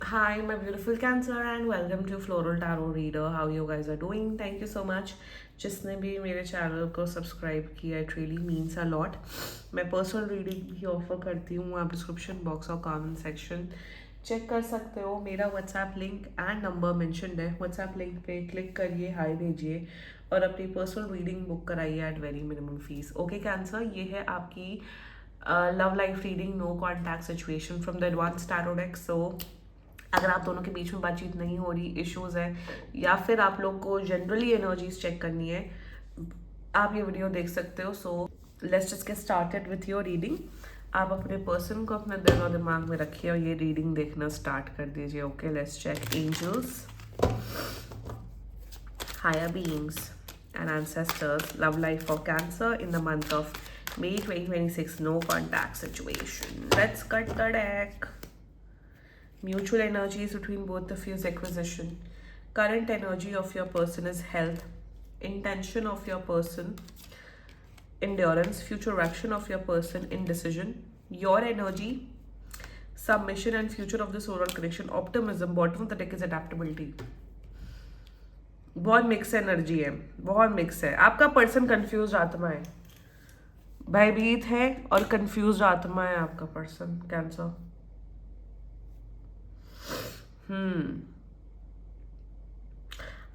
Hi, my beautiful Cancer, and welcome to Floral Tarot Reader. How you guys are doing? Thank you so much. जिसने भी मेरे channel को subscribe किया, it really means a lot. मैं personal reading भी offer करती हूँ. आप डिस्क्रिप्शन बॉक्स और कमेंट सेक्शन चेक कर सकते हो. मेरा WhatsApp link and number mentioned है. व्हाट्सएप लिंक पे क्लिक करिए, हाई भेजिए और अपनी पर्सनल रीडिंग बुक कराइए at very minimum fees. Okay Cancer, ये है आपकी love life reading, no contact situation from the advance tarot deck. So अगर आप दोनों के बीच में बातचीत नहीं हो रही, इश्यूज है, या फिर आप लोग को जनरली एनर्जीज चेक करनी है, आप ये वीडियो देख सकते हो. So let's just get started with your reading. आप अपने पर्सन को अपने दिल और दिमाग में रखिए और ये रीडिंग देखना स्टार्ट कर दीजिए. Okay, let's check angels, higher beings and ancestors, love life for Cancer in the month of May 2026, no contact situation. Let's cut the deck. Mutual energies between both of you is acquisition. Current energy of your person is health. Intention of your person, endurance. Future action of your person, indecision. Your energy, submission and future of the solar connection, optimism. Bottom of the deck is adaptability. बहुत mix energy है, बहुत mix है. आपका person confuse आत्मा है, भयभीत है और कंफ्यूज आत्मा है आपका पर्सन कैंसर.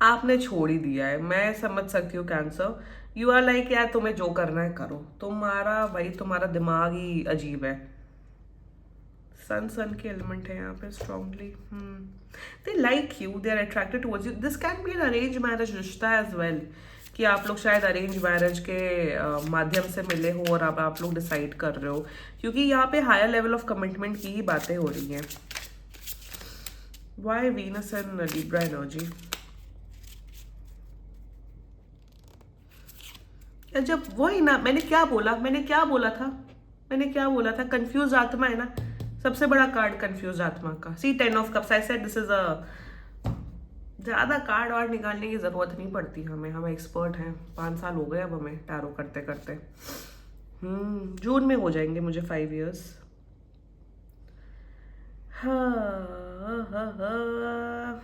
आपने छोड़ ही दिया है, मैं समझ सकती हूँ कैंसर. यू आर लाइक यार तुम्हें जो करना है करो. तुम्हारा दिमाग ही अजीब है. सन के एलिमेंट है यहाँ पे strongly. They like you, they are attracted towards you. This can be an arrange marriage रिश्ता एज वेल, कि आप लोग शायद अरेंज मैरिज के माध्यम से मिले हो और अब आप लोग डिसाइड कर रहे हो, क्योंकि यहाँ पे हायर लेवल ऑफ कमिटमेंट की ही बातें हो रही हैं. Why Venus and Libra energy. जब वही ना, मैंने क्या बोला था, कंफ्यूज आत्मा है ना. सबसे बड़ा कार्ड कंफ्यूज आत्मा का. सी 10 of cups. I said this is a, ज्यादा कार्ड वार्ड निकालने की जरूरत नहीं पड़ती हमें. हम एक्सपर्ट हैं, 5 साल हो गए अब हमें टैरो करते करते. जून में हो जाएंगे मुझे 5 years. हाँ हाँ हाँ.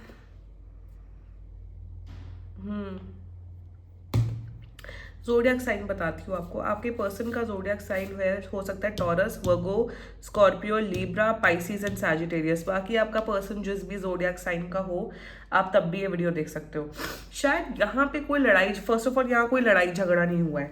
जोडियक साइन बताती हूँ आपको. आपके पर्सन का जोडियक साइन है, हो सकता है taurus, Virgo, Scorpio, Libra, Pisces and Sagittarius. बाकी आपका पर्सन जिस भी जोडियक साइन का हो, आप तब भी ये वीडियो देख सकते हो. शायद यहाँ पे कोई लड़ाई, फर्स्ट ऑफ ऑल यहाँ कोई लड़ाई झगड़ा नहीं हुआ है.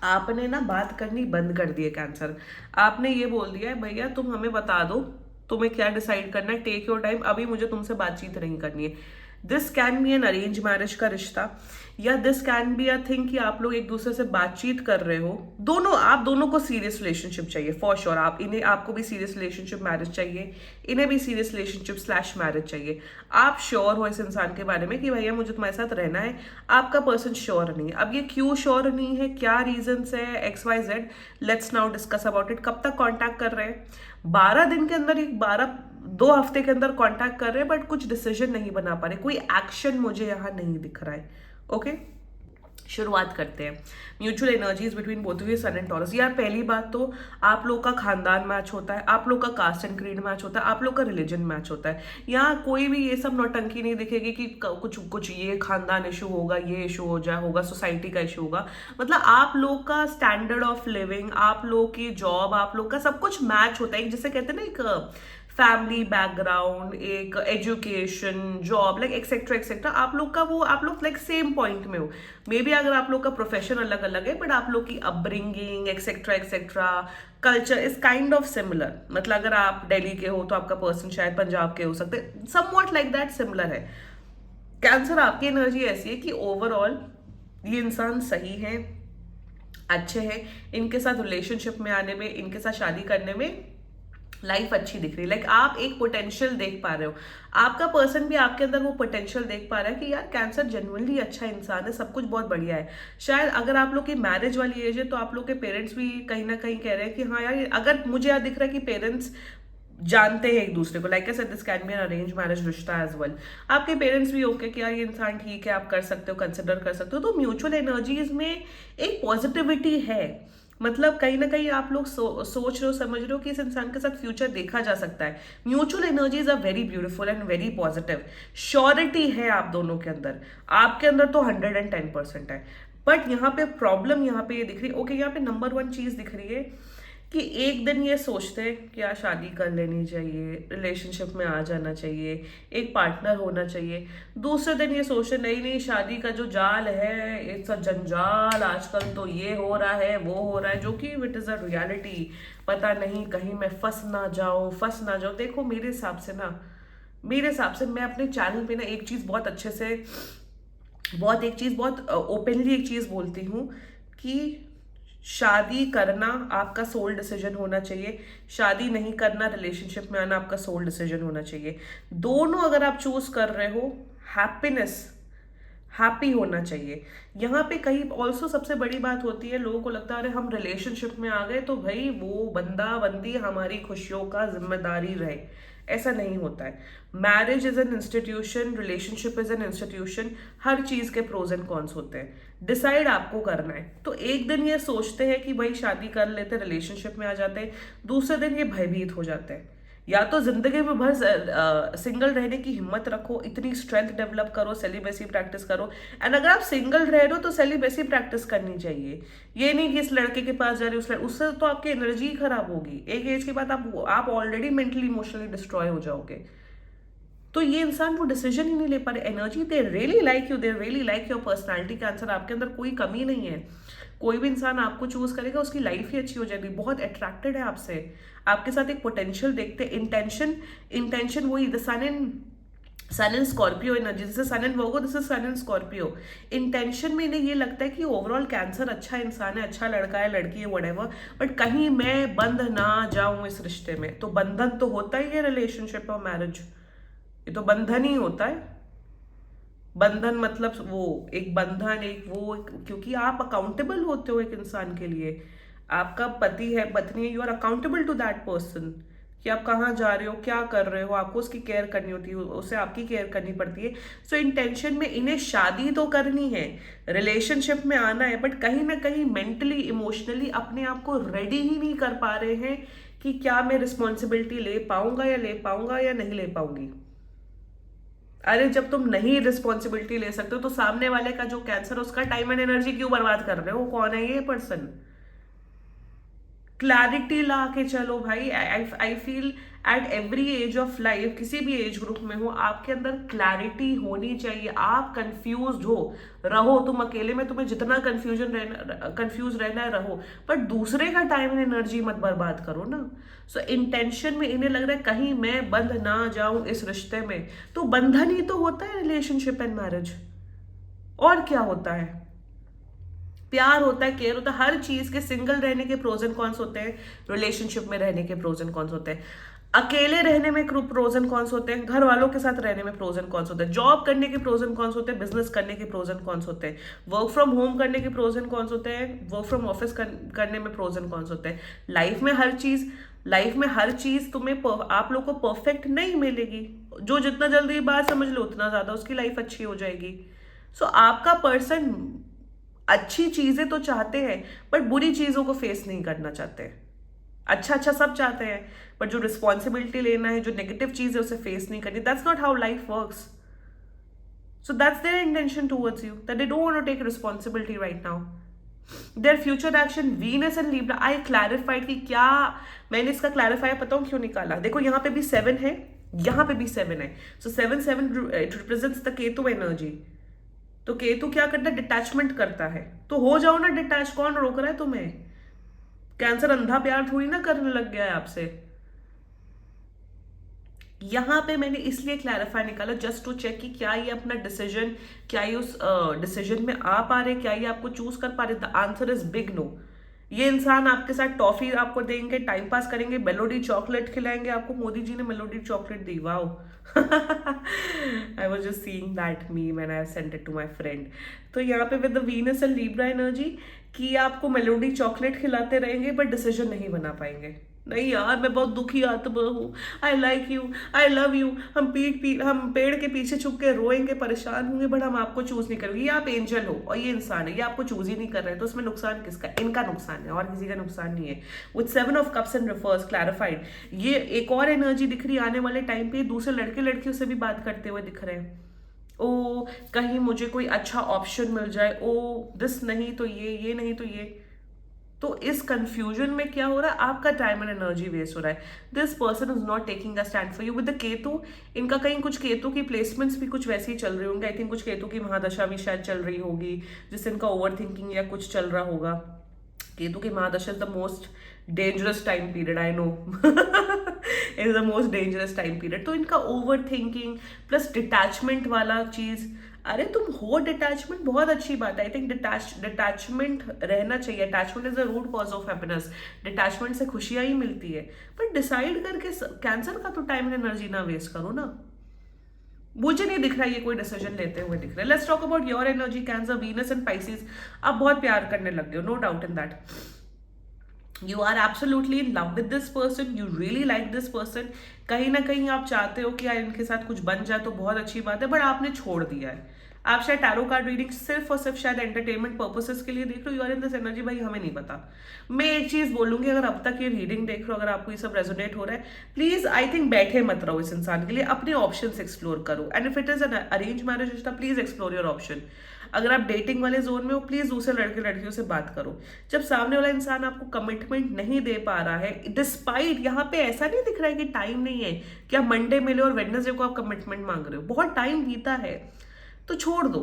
आपने ना बात करनी बंद कर दी है कैंसर. आपने ये बोल दिया है भैया तुम हमें बता दो तुम्हें क्या डिसाइड करना है, टेक योर टाइम, अभी मुझे तुमसे बातचीत नहीं करनी है. This can be an arrange marriage का रिश्ता, या this can be a thing कि आप लोग एक दूसरे से बातचीत कर रहे हो. आप दोनों को सीरियस रिलेशनशिप चाहिए फॉर श्योर. आपको भी सीरियस रिलेशनशिप मैरिज चाहिए, इन्हें भी सीरियस रिलेशनशिप स्लैश मैरिज चाहिए. आप श्योर हो इस इंसान के बारे में कि भैया मुझे तुम्हारे साथ रहना है. आपका पर्सन श्योर नहीं है. अब ये क्यों श्योर नहीं है, क्या रीजंस है, XYZ, let's now discuss about it. कब तक कॉन्टैक्ट कर रहे हैं? 12 दिन के अंदर, 2 हफ्ते के अंदर कांटेक्ट कर रहे हैं, बट कुछ डिसीजन नहीं बना पा रहे. कोई एक्शन मुझे यहाँ नहीं दिख रहा है. ओके, शुरुआत करते हैं. Mutual energies between both of you, sun and Taurus. यार पहली बात तो आप लोग का खानदान मैच होता है, आप लोग का कास्ट एंड क्रीड मैच होता है, आप लोग का रिलीजन मैच होता है. यहाँ कोई भी ये सब नौटंकी नहीं दिखेगी कि कुछ कुछ ये खानदान इशू होगा, ये इशू होगा, सोसाइटी का इशू होगा. मतलब आप लोग का स्टैंडर्ड ऑफ लिविंग, आप लोग की जॉब, आप लोग का सब कुछ मैच होता है. जिसे कहते हैं ना, एक फैमिली बैकग्राउंड, एक education, job, like etcetera etcetera. आप लोग लाइक सेम पॉइंट में हो. मे बी अगर आप लोग का प्रोफेशन अलग अलग है, बट आप लोग की upbringing, etcetera etcetera, culture is kind of similar. मतलब अगर आप दिल्ली के हो तो आपका पर्सन शायद पंजाब के हो सकते हैं. समवॉट लाइक दैट सिमिलर है. कैंसर, आपकी एनर्जी ऐसी है कि ओवरऑल ये इंसान सही है, अच्छे हैं. इनके साथ रिलेशनशिप में आने में, इनके साथ शादी करने में लाइफ अच्छी दिख रही है. लाइक आप एक पोटेंशियल देख पा रहे हो. आपका पर्सन भी आपके अंदर वो पोटेंशियल देख पा रहा है कि यार कैंसर जेन्युइनली अच्छा इंसान है, सब कुछ बहुत बढ़िया है. शायद अगर आप लोग की मैरिज वाली एज है तो आप लोग के पेरेंट्स भी कहीं ना कहीं कह रहे हैं कि हाँ यार, अगर मुझे याद दिख रहा है कि पेरेंट्स जानते हैं एक दूसरे को. Like I said, this can be an arrange marriage रिश्ता एज वेल. आपके पेरेंट्स भी ओके कि यार ये इंसान ठीक है, आप कर सकते हो, कंसिडर कर सकते हो. तो म्यूचुअल एनर्जीज में एक पॉजिटिविटी है. मतलब कहीं ना कहीं आप लोग सोच रहे हो, समझ रहे हो कि इस इंसान के साथ फ्यूचर देखा जा सकता है। Mutual energies are very beautiful and very positive. Surety है आप दोनों के अंदर, आपके अंदर तो 110% है। बट यहाँ पे प्रॉब्लम यहाँ पे ये दिख रही है, ओके, यहाँ पे नंबर वन चीज दिख रही है कि एक दिन ये सोचते हैं कि यार शादी कर लेनी चाहिए, रिलेशनशिप में आ जाना चाहिए, एक पार्टनर होना चाहिए। दूसरे दिन ये सोचते नहीं नहीं, शादी का जो जाल है इट्स अ जंजाल, आजकल तो ये हो रहा है वो हो रहा है, जो कि इट इज़ अ रियलिटी। पता नहीं कहीं मैं फंस ना जाऊँ। देखो मेरे हिसाब से मैं अपने चैनल पे ना एक चीज़ बहुत अच्छे से, एक चीज़ बहुत ओपनली एक चीज़ बोलती हूँ कि शादी करना आपका सोल डिसीजन होना चाहिए, शादी नहीं करना, रिलेशनशिप में आना आपका सोल डिसीजन होना चाहिए। दोनों अगर आप चूज कर रहे हो, हैप्पीनेस, हैप्पी होना चाहिए। यहाँ पे कहीं ऑल्सो सबसे बड़ी बात होती है, लोगों को लगता है अरे हम रिलेशनशिप में आ गए तो भाई वो बंदा बंदी हमारी खुशियों का जिम्मेदारी रहे। ऐसा नहीं होता है। Marriage is an institution, relationship is an institution. हर चीज के प्रोज एंड कॉन्स होते हैं, डिसाइड आपको करना है। तो एक दिन ये सोचते हैं कि भाई शादी कर लेते, रिलेशनशिप में आ जाते हैं, दूसरे दिन ये भयभीत हो जाते हैं। या तो जिंदगी में भर सिंगल रहने की हिम्मत रखो, इतनी स्ट्रेंथ डेवलप करो, सेलिबेसी प्रैक्टिस करो। एंड अगर आप सिंगल रह रहे हो तो सेलिबेसी प्रैक्टिस करनी चाहिए। ये नहीं कि इस लड़के के पास जा रहे हो, उससे तो आपकी एनर्जी खराब होगी। एक एज के बाद आप ऑलरेडी मेंटली इमोशनली डिस्ट्रॉय हो जाओगे। तो ये इंसान वो डिसीजन ही नहीं ले पा रहे। Energy, they really like you, they really like your personality का आंसर, आपके अंदर कोई कमी नहीं है। कोई भी इंसान आपको चूज करेगा उसकी लाइफ ही अच्छी हो जाएगी, बहुत अट्रैक्टेड है आपसे, आपके साथ एक पोटेंशियल देखते। इंटेंशन वही, the sun and Scorpio energy, जैसे sun and Virgo, this is sun and Scorpio. Intention में इन्हें ये लगता है कि ओवरऑल कैंसर अच्छा इंसान है, अच्छा लड़का है, लड़की है, व्हाटएवर, बट कहीं मैं बंध ना जाऊं इस रिश्ते में। तो बंधन तो होता ही है रिलेशनशिप और मैरिज, ये तो बंधन ही होता है। बंधन मतलब वो एक बंधन, क्योंकि आप अकाउंटेबल होते हो एक इंसान के लिए। आपका पति है, पत्नी है, you are accountable to that person कि आप कहाँ जा रहे हो, क्या कर रहे हो, आपको उसकी केयर करनी होती है, उसे आपकी केयर करनी पड़ती है। सो इंटेंशन में इन्हें शादी तो करनी है, रिलेशनशिप में आना है, बट कहीं ना कहीं मेंटली इमोशनली अपने आप को रेडी ही नहीं कर पा रहे हैं कि क्या मैं रिस्पॉन्सिबिलिटी ले पाऊंगा या नहीं ले पाऊंगी। अरे जब तुम नहीं रिस्पॉन्सिबिलिटी ले सकते हो तो सामने वाले का जो कैंसर, उसका टाइम एंड एनर्जी क्यों बर्बाद कर रहे हो? कौन है ये पर्सन? क्लैरिटी ला के चलो भाई। I feel at every age of life, किसी भी एज ग्रुप में हो, आपके अंदर क्लैरिटी होनी चाहिए। आप कंफ्यूज हो रहो, तुम अकेले में, तुम्हें जितना कंफ्यूज रहना है रहो, पर दूसरे का टाइम एंड एनर्जी मत बर्बाद करो ना। सो इंटेंशन में इन्हें लग रहा है कहीं मैं बंध ना जाऊं इस रिश्ते में। तो बंधन ही तो होता है रिलेशनशिप एंड मैरिज, और क्या होता है? प्यार होता है, केयर होता है, हर चीज के। सिंगल रहने के प्रोज एंड कॉन्स होते हैं, रिलेशनशिप में रहने के प्रोज एंड कॉन्स होते हैं, अकेले रहने में प्रोज एंड कॉन्स होते हैं, घर वालों के साथ रहने में प्रोज एंड कॉन्स होते हैं, जॉब करने के प्रोज एंड कॉन्स होते हैं, बिजनेस करने के प्रोज एंड कॉन्स होते हैं, वर्क फ्रॉम होम करने के प्रोज एंड कॉन्स होते हैं, वर्क फ्रॉम ऑफिस करने में प्रोज एंड कॉन्स होते हैं। लाइफ में हर चीज तुम्हें आप लोग को परफेक्ट नहीं मिलेगी। जो जितना जल्दी बात समझ लो उतना ज्यादा उसकी लाइफ अच्छी हो जाएगी। सो आपका पर्सन अच्छी चीजें तो चाहते हैं, बट बुरी चीजों को फेस नहीं करना चाहते। अच्छा अच्छा सब चाहते हैं, बट जो रिस्पॉन्सिबिलिटी लेना है, जो नेगेटिव चीज है उसे फेस नहीं करनी। That's not how life works. So that's their intention towards you, that they don't want to take responsibility right now. Their future action, Venus and Libra. I clarified कि क्या मैंने इसका क्लैरिफाई पता हूँ क्यों निकाला। देखो यहाँ पे भी 7 है, यहाँ पे भी 7 है। सो 7 it represents the Ketu energy. तो केतु क्या करता है? डिटैचमेंट करता है। तो हो जाओ ना डिटैच, कौन रोक रहा है तुम्हें? कैंसर अंधा प्यार थोड़ी ना करने लग गया है आपसे। यहां पे मैंने इसलिए क्लैरिफाई निकाला, जस्ट टू चेक कि क्या ये अपना डिसीजन, क्या ये उस डिसीजन में आ पा रहे, क्या ये आपको चूज कर पा रहे। The answer is big no. ये इंसान आपके साथ टॉफी आपको देंगे, टाइम पास करेंगे, मेलोडी चॉकलेट खिलाएंगे आपको। मोदी जी ने मेलोडी चॉकलेट दी, wow. I was just seeing that meme and I sent it to my friend. तो यहाँ पे with the Venus and Libra energy कि आपको मेलोडी चॉकलेट खिलाते रहेंगे बट डिसीजन नहीं बना पाएंगे। नहीं यार, मैं बहुत दुखी आत्मा हूँ, I like you, I love you, हम पेड़ के पीछे छुप के रोएंगे, परेशान होंगे, बट हम आपको चूज नहीं करेंगे। ये आप एंजल हो और ये इंसान है, ये आपको चूज ही नहीं कर रहे हैं, तो उसमें नुकसान किसका? इनका नुकसान है और किसी का नुकसान नहीं है। With 7 of Cups and reverse clarified, ये एक और एनर्जी दिख रही है आने वाले टाइम पे, दूसरे लड़के लड़कियों से भी बात करते हुए दिख रहे हैं। ओ कहीं मुझे कोई अच्छा ऑप्शन मिल जाए, ओ दिस नहीं तो ये नहीं तो ये। तो इस कंफ्यूजन में क्या हो रहा है, आपका टाइम एंड एनर्जी वेस्ट हो रहा है। This person is not taking a stand for you. With the Ketu, इनका कहीं कुछ केतु की प्लेसमेंट्स भी कुछ वैसे ही चल रही होंगे। आई थिंक कुछ केतु की महादशा भी शायद चल रही होगी, जिससे इनका ओवर थिंकिंग या कुछ चल रहा होगा। केतु की महादशा is the most dangerous time period, I know is the most dangerous time period. तो इनका ओवर थिंकिंग प्लस डिटैचमेंट वाला चीज, अरे तुम हो डिटैचमेंट, बहुत अच्छी बात है। आई थिंक डिटैचमेंट रहना चाहिए। Attachment is the root cause of happiness. Detachment से खुशियां ही मिलती है। पर डिसाइड करके कैंसर का तो टाइम एंड एनर्जी ना वेस्ट करो ना। मुझे नहीं दिख रहा ये कोई डिसीजन लेते हुए दिख रहा है। Let's talk about your energy Cancer, Venus and Pisces. आप बहुत प्यार करने लग गए हो, no doubt in that. You are absolutely in love with this person, you really like this person. कहीं ना कहीं आप चाहते हो कि यार इनके साथ कुछ बन जाए तो बहुत अच्छी बात है, बट आपने छोड़ दिया है। आप शायद टैरो कार्ड रीडिंग सिर्फ और सिर्फ शायद एंटरटेनमेंट पर्पसेस के लिए देख रहे हो। You are in this energy, भाई हमें नहीं पता। मैं एक चीज बोलूंगी, अगर अब तक ये रीडिंग देख रहे हो, अगर आपको ये सब रेजोनेट हो रहा है, प्लीज आई थिंक बैठे मत रहो इस इंसान के लिए, अपने ऑप्शंस एक्सप्लोर करो। And if it is an arrange marriage रिश्ता, प्लीज एक्सप्लोर योर ऑप्शन। अगर आप डेटिंग वाले जोन में हो, प्लीज दूसरे लड़के लड़कियों से बात करो। जब सामने वाला इंसान आपको कमिटमेंट नहीं दे पा रहा है, डिस्पाइट, यहाँ पे ऐसा नहीं दिख रहा है कि टाइम नहीं है कि आप मंडे मिले और वेडनेसडे को आप कमिटमेंट मांग रहे हो, बहुत टाइम बीता है, तो छोड़ दो।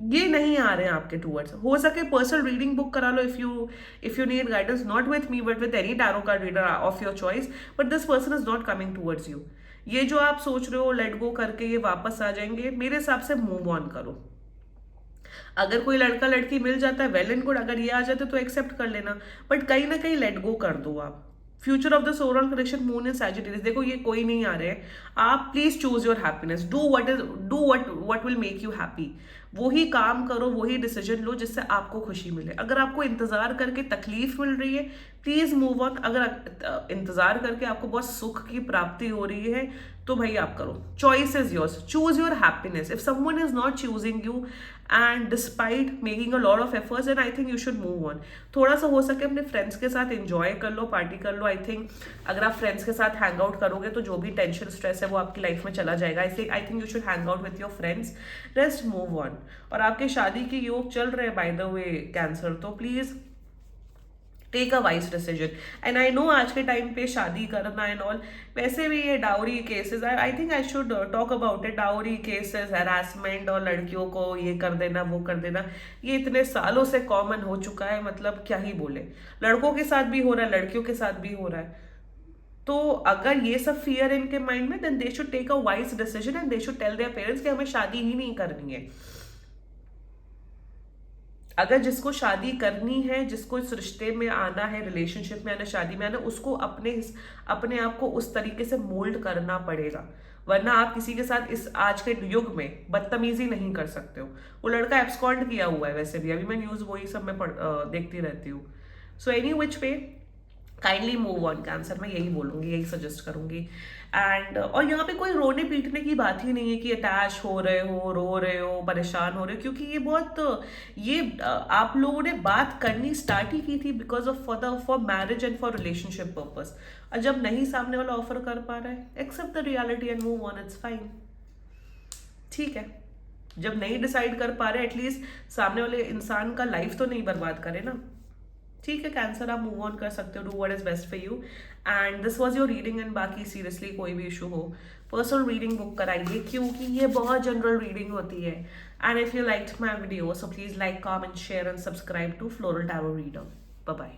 ये नहीं आ रहे हैं आपके टूवर्ड्स। हो सके पर्सनल रीडिंग बुक करा लो if you need guidance, not with me but with any tarot card reader of your choice, but this person is not coming towards you. ये जो आप सोच रहे हो लेट गो करके ये वापस आ जाएंगे, मेरे हिसाब से मूव ऑन करो। अगर कोई लड़का लड़की मिल जाता है वेल एंड गुड, अगर ये आ जाते तो एक्सेप्ट कर लेना, बट कहीं ना कहीं लेट गो कर दो आप। Future of the solar connection moon in Sagittarius, देखो ये कोई नहीं आ रहे हैं। आप please choose your happiness, do what will make you happy. वही काम करो, वही डिसीजन लो जिससे आपको खुशी मिले। अगर आपको इंतजार करके तकलीफ मिल रही है, प्लीज मूव ऑन। अगर इंतजार करके आपको बहुत सुख की प्राप्ति हो रही है, तो भाई आप करो। Choice is yours, choose your happiness. If someone is not choosing you and despite making a lot of efforts, and I think you should move on. थोड़ा सा हो सके अपने फ्रेंड्स के साथ एंजॉय कर लो, पार्टी कर लो। आई थिंक अगर आप फ्रेंड्स के साथ हैंग आउट करोगे तो जो भी टेंशन स्ट्रेस है वो आपकी लाइफ में चला जाएगा। I think you should hang out with your friends, rest, move on. और आपके शादी के योग चल रहे हैं बाय द वे कैंसर, तो please take a wise decision. And I know आज के टाइम पे शादी करना एंड ऑल, वैसे भी ये dowry cases, I think I should talk about it. Dowry cases, harassment और लड़कियों को ये कर देना वो कर देना, ये इतने सालों से कॉमन हो चुका है, मतलब क्या ही बोले। लड़कों के साथ भी हो रहा है, लड़कियों के साथ भी हो रहा है। तो अगर ये सब फियर इनके माइंड में, then they should take a wise decision and they should tell their parents कि हमें शादी ही नहीं करनी है। अगर जिसको शादी करनी है, जिसको इस रिश्ते में आना है, रिलेशनशिप में आना, शादी में आना, उसको अपने आप को उस तरीके से मोल्ड करना पड़ेगा, वरना आप किसी के साथ इस आज के युग में बदतमीजी नहीं कर सकते हो। वो लड़का एब्सकॉन्ड किया हुआ है वैसे भी, अभी मैं न्यूज वही सब मैं देखती रहती हूँ। So any which way, kindly move on cancer, मैं यही बोलूंगी, यही सजेस्ट करूंगी। एंड और यहाँ पे कोई रोने पीटने की बात ही नहीं है कि अटैच हो रहे हो, रो रहे हो, परेशान हो रहे हो, क्योंकि ये बहुत ये आप लोगों ने बात करनी स्टार्ट ही की थी because of for marriage and for relationship purpose. और जब नहीं सामने वाला ऑफर कर पा रहा है, accept the reality and move on, it's fine. ठीक है, जब नहीं डिसाइड कर पा रहे, एटलीस्ट सामने वाले इंसान का लाइफ तो नहीं बर्बाद करे ना। ठीक है कैंसर, आप मूव ऑन कर सकते हो, do what is best for you. And this was your reading. And बाकी सीरियसली कोई भी इशू हो, पर्सनल रीडिंग बुक कराइए, क्योंकि ये बहुत जनरल रीडिंग होती है। And if you liked my video, so please like, comment, share and subscribe to Floral Tarot Reader. Bye bye.